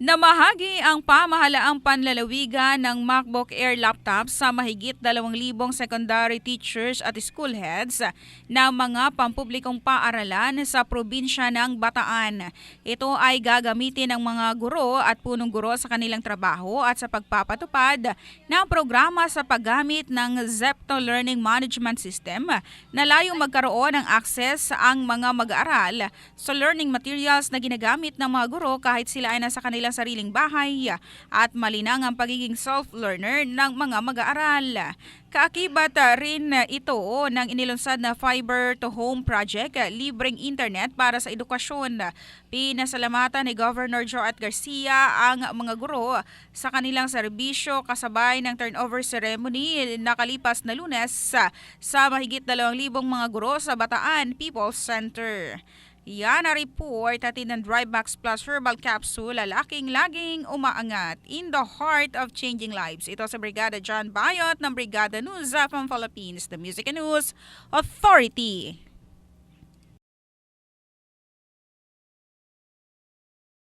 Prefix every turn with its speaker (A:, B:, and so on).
A: Namahagi ang pamahalaang panlalawigan ng MacBook Air laptop sa mahigit 2,000 secondary teachers at school heads ng mga pampublikong paaralan sa probinsya ng Bataan. Ito ay gagamitin ng mga guro at punong guro sa kanilang trabaho at sa pagpapatupad ng programa sa paggamit ng Zepto Learning Management System na layong magkaroon ng access ang mga mag-aaral sa learning materials na ginagamit ng mga guro kahit sila ay nasa kanilang sariling bahay at malinang ang pagiging self-learner ng mga mag-aaral. Kaakibat rin ito ng inilunsad na Fiber to Home Project, libreng internet para sa edukasyon. Pinasalamatan ni Governor Joat Garcia ang mga guro sa kanilang serbisyo kasabay ng turnover ceremony nakalipas na Lunes sa mahigit 2,000 mga guro sa Bataan People's Center. Yan ang report atin ng Driveback Plus Herbal Capsule, lalaking laging umaangat in the heart of changing lives. Ito sa Brigada John Bayot ng Brigada News from Philippines, the Music and News Authority.